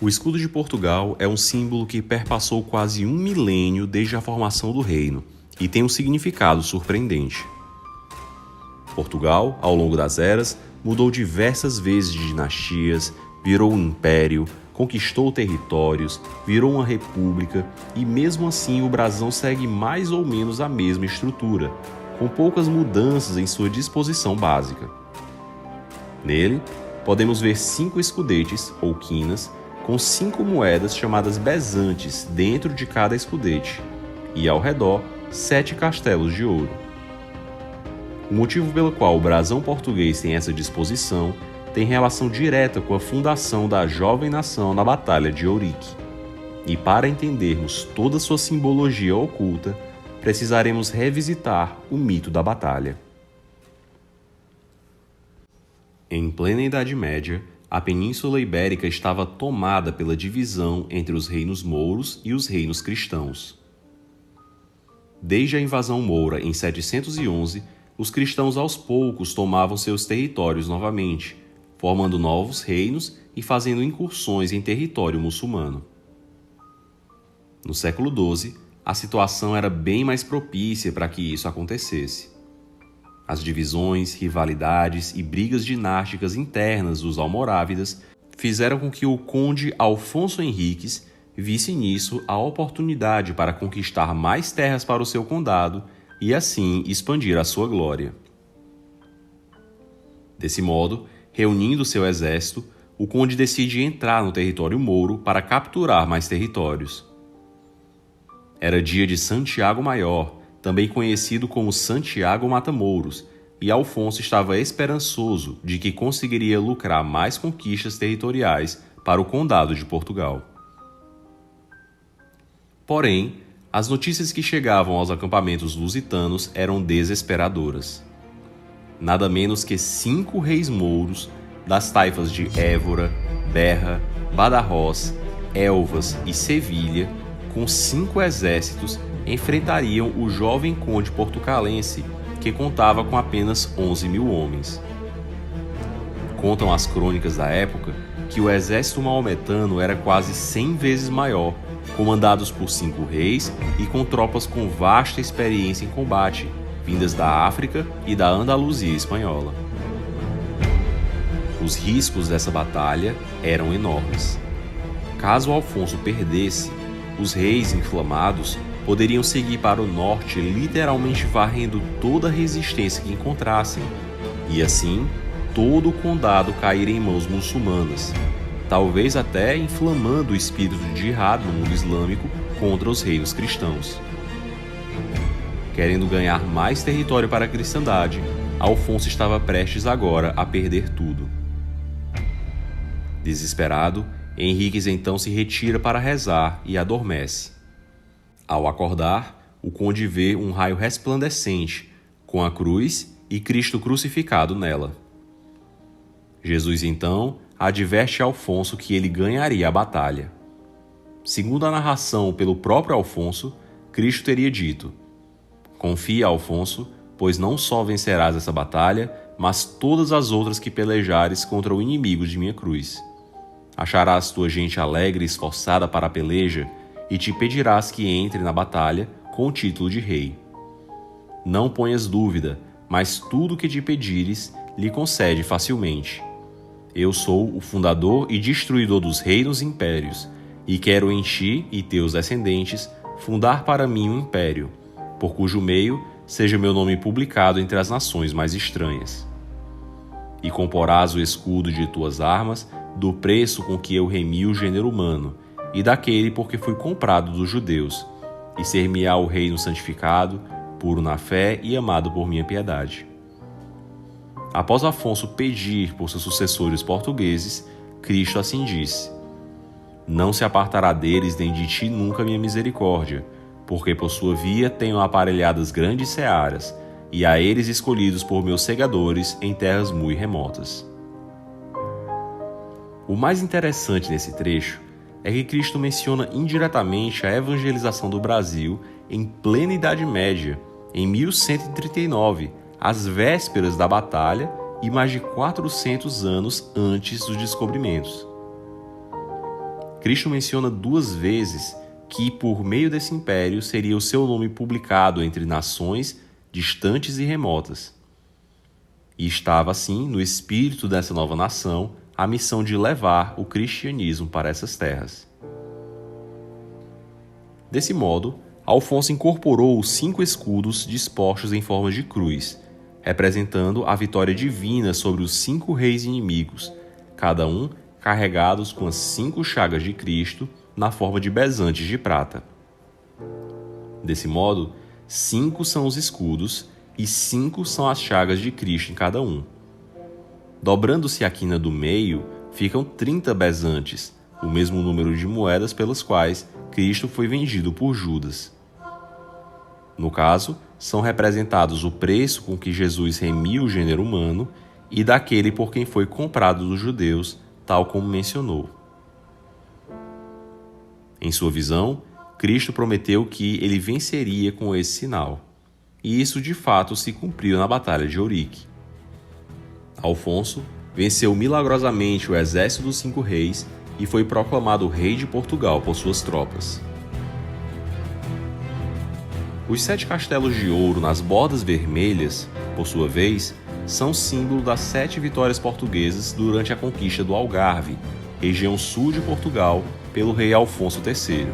O escudo de Portugal é um símbolo que perpassou quase um milênio desde a formação do reino e tem um significado surpreendente. Portugal, ao longo das eras, mudou diversas vezes de dinastias, virou um império, conquistou territórios, virou uma república e mesmo assim o brasão segue mais ou menos a mesma estrutura, com poucas mudanças em sua disposição básica. Nele, podemos ver 5 escudetes, ou quinas, com 5 moedas chamadas bezantes dentro de cada escudete, e ao redor 7 castelos de ouro. O motivo pelo qual o brasão português tem essa disposição tem relação direta com a fundação da jovem nação na Batalha de Ourique. E para entendermos toda sua simbologia oculta, precisaremos revisitar o mito da batalha. Em plena Idade Média, a Península Ibérica estava tomada pela divisão entre os reinos mouros e os reinos cristãos. Desde a invasão moura em 711, os cristãos aos poucos tomavam seus territórios novamente, formando novos reinos e fazendo incursões em território muçulmano. No século XII, a situação era bem mais propícia para que isso acontecesse. As divisões, rivalidades e brigas dinásticas internas dos almorávidas fizeram com que o conde Alfonso Henriques visse nisso a oportunidade para conquistar mais terras para o seu condado e assim expandir a sua glória. Desse modo, reunindo seu exército, o conde decide entrar no território mouro para capturar mais territórios. Era dia de Santiago Maior, também conhecido como Santiago Mata-Mouros, e Alfonso estava esperançoso de que conseguiria lucrar mais conquistas territoriais para o Condado de Portugal. Porém, as notícias que chegavam aos acampamentos lusitanos eram desesperadoras. Nada menos que 5 reis mouros das taifas de Évora, Berra, Badajoz, Elvas e Sevilha, com 5 exércitos, enfrentariam o jovem conde portucalense, que contava com apenas 11.000 homens. Contam as crônicas da época que o exército maometano era quase 100 vezes maior, comandados por 5 reis e com tropas com vasta experiência em combate, vindas da África e da Andaluzia espanhola. Os riscos dessa batalha eram enormes. Caso Alfonso perdesse, os reis inflamados poderiam seguir para o norte, literalmente varrendo toda a resistência que encontrassem, e assim todo o condado cair em mãos muçulmanas, talvez até inflamando o espírito de jihad no mundo islâmico contra os reinos cristãos. Querendo ganhar mais território para a cristandade, Alfonso estava prestes agora a perder tudo. Desesperado, Henriques então se retira para rezar e adormece. Ao acordar, o conde vê um raio resplandecente, com a cruz e Cristo crucificado nela. Jesus então adverte a Alfonso que ele ganharia a batalha. Segundo a narração pelo próprio Alfonso, Cristo teria dito: "Confia, Alfonso, pois não só vencerás essa batalha, mas todas as outras que pelejares contra o inimigo de minha cruz. Acharás tua gente alegre e esforçada para a peleja, e te pedirás que entre na batalha com o título de rei. Não ponhas dúvida, mas tudo o que te pedires lhe concede facilmente. Eu sou o fundador e destruidor dos reinos e impérios, e quero em ti e teus descendentes fundar para mim um império, por cujo meio seja meu nome publicado entre as nações mais estranhas. E comporás o escudo de tuas armas do preço com que eu remi o gênero humano, e daquele porque fui comprado dos judeus, e ser-me-á o reino santificado, puro na fé e amado por minha piedade." Após Afonso pedir por seus sucessores portugueses, Cristo assim disse: "Não se apartará deles nem de ti nunca minha misericórdia, porque por sua via tenho aparelhadas grandes searas, e a eles escolhidos por meus segadores em terras muito remotas." O mais interessante nesse trecho é que Cristo menciona indiretamente a evangelização do Brasil em plena Idade Média, em 1139, às vésperas da batalha e mais de 400 anos antes dos descobrimentos. Cristo menciona 2 vezes que, por meio desse império, seria o seu nome publicado entre nações distantes e remotas. E estava, assim, no espírito dessa nova nação, a missão de levar o cristianismo para essas terras. Desse modo, Alfonso incorporou os 5 escudos dispostos em forma de cruz, representando a vitória divina sobre os 5 reis inimigos, cada um carregados com as 5 chagas de Cristo na forma de bezantes de prata. Desse modo, 5 são os escudos e 5 são as chagas de Cristo em cada um. Dobrando-se a quina do meio, ficam 30 bezantes, o mesmo número de moedas pelas quais Cristo foi vendido por Judas. No caso, são representados o preço com que Jesus remiu o gênero humano e daquele por quem foi comprado dos judeus, tal como mencionou. Em sua visão, Cristo prometeu que ele venceria com esse sinal, e isso de fato se cumpriu na Batalha de Ourique. Alfonso venceu milagrosamente o exército dos 5 reis e foi proclamado rei de Portugal por suas tropas. Os 7 castelos de ouro nas bordas vermelhas, por sua vez, são símbolo das 7 vitórias portuguesas durante a conquista do Algarve, região sul de Portugal, pelo rei Afonso III.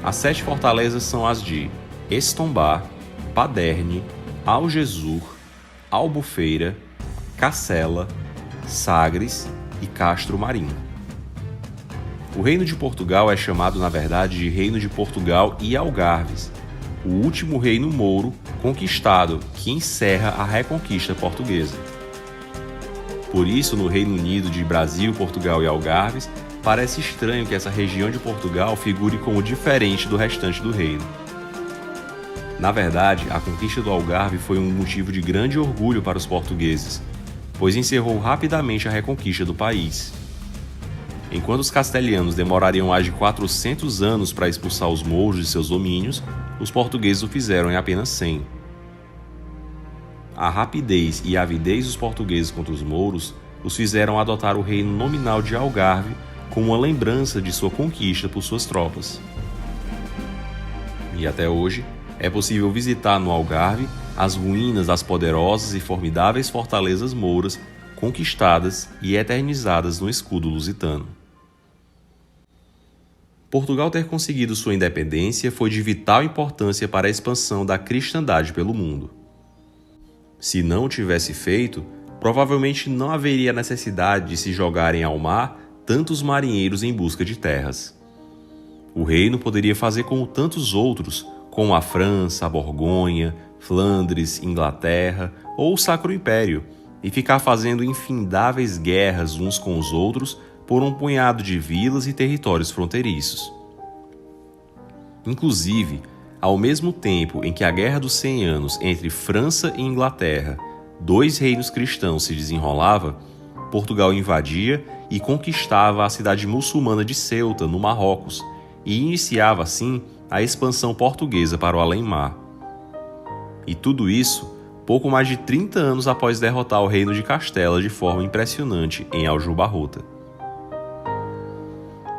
As 7 fortalezas são as de Estombar, Paderne, Algesur, Albufeira, Cacela, Sagres e Castro Marim. O Reino de Portugal é chamado, na verdade, de Reino de Portugal e Algarves, o último reino mouro conquistado que encerra a reconquista portuguesa. Por isso, no Reino Unido de Brasil, Portugal e Algarves, parece estranho que essa região de Portugal figure como diferente do restante do reino. Na verdade, a conquista do Algarve foi um motivo de grande orgulho para os portugueses, pois encerrou rapidamente a reconquista do país. Enquanto os castelhanos demorariam mais de 400 anos para expulsar os mouros de seus domínios, os portugueses o fizeram em apenas 100. A rapidez e a avidez dos portugueses contra os mouros os fizeram adotar o reino nominal de Algarve como uma lembrança de sua conquista por suas tropas. E até hoje, é possível visitar no Algarve as ruínas das poderosas e formidáveis fortalezas mouras conquistadas e eternizadas no escudo lusitano. Portugal ter conseguido sua independência foi de vital importância para a expansão da cristandade pelo mundo. Se não o tivesse feito, provavelmente não haveria necessidade de se jogarem ao mar tantos marinheiros em busca de terras. O reino poderia fazer como tantos outros, como a França, a Borgonha, Flandres, Inglaterra ou o Sacro Império, e ficar fazendo infindáveis guerras uns com os outros por um punhado de vilas e territórios fronteiriços. Inclusive, ao mesmo tempo em que a Guerra dos 100 Anos entre França e Inglaterra, 2 reinos cristãos, se desenrolava, Portugal invadia e conquistava a cidade muçulmana de Ceuta, no Marrocos, e iniciava, assim, a expansão portuguesa para o além-mar. E tudo isso pouco mais de 30 anos após derrotar o reino de Castela de forma impressionante em Aljubarrota.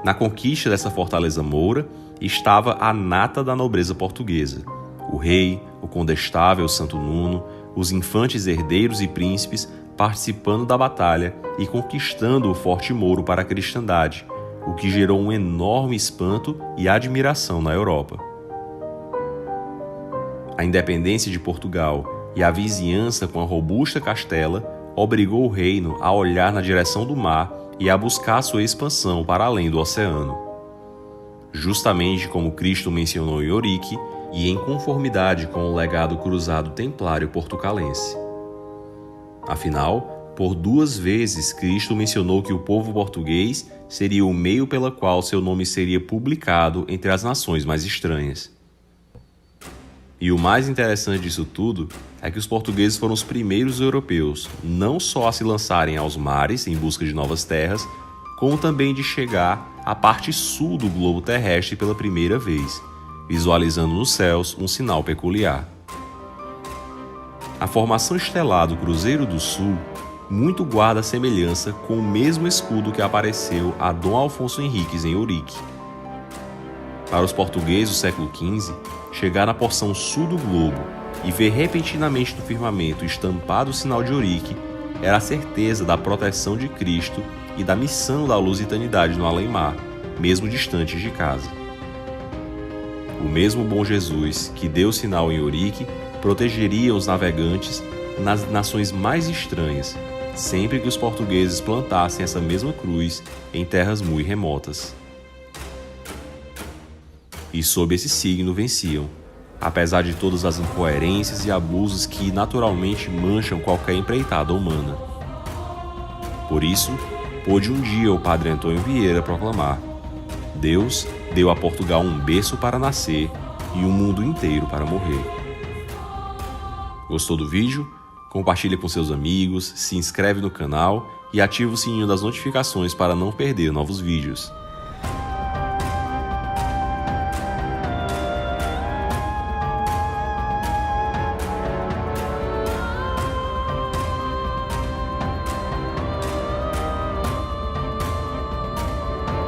Na conquista dessa fortaleza moura estava a nata da nobreza portuguesa, o rei, o condestável Santo Nuno, os infantes herdeiros e príncipes participando da batalha e conquistando o Forte Mouro para a cristandade, o que gerou um enorme espanto e admiração na Europa. A independência de Portugal e a vizinhança com a robusta Castela obrigou o reino a olhar na direção do mar e a buscar sua expansão para além do oceano. Justamente como Cristo mencionou em Ourique e em conformidade com o legado cruzado templário portucalense. Afinal, por 2 vezes Cristo mencionou que o povo português seria o meio pela qual seu nome seria publicado entre as nações mais estranhas. E o mais interessante disso tudo é que os portugueses foram os primeiros europeus não só a se lançarem aos mares em busca de novas terras, como também de chegar à parte sul do globo terrestre pela primeira vez, visualizando nos céus um sinal peculiar. A formação estelar do Cruzeiro do Sul, muito guarda semelhança com o mesmo escudo que apareceu a Dom Afonso Henriques em Ourique. Para os portugueses do século XV, chegar na porção sul do globo e ver repentinamente no firmamento estampado o sinal de Ourique era a certeza da proteção de Cristo e da missão da lusitanidade no além-mar, mesmo distantes de casa. O mesmo bom Jesus que deu o sinal em Ourique protegeria os navegantes nas nações mais estranhas, sempre que os portugueses plantassem essa mesma cruz em terras muito remotas. E sob esse signo venciam, apesar de todas as incoerências e abusos que naturalmente mancham qualquer empreitada humana. Por isso, pôde um dia o padre Antônio Vieira proclamar: Deus deu a Portugal um berço para nascer e um mundo inteiro para morrer. Gostou do vídeo? Compartilhe com seus amigos, se inscreve no canal e ativa o sininho das notificações para não perder novos vídeos.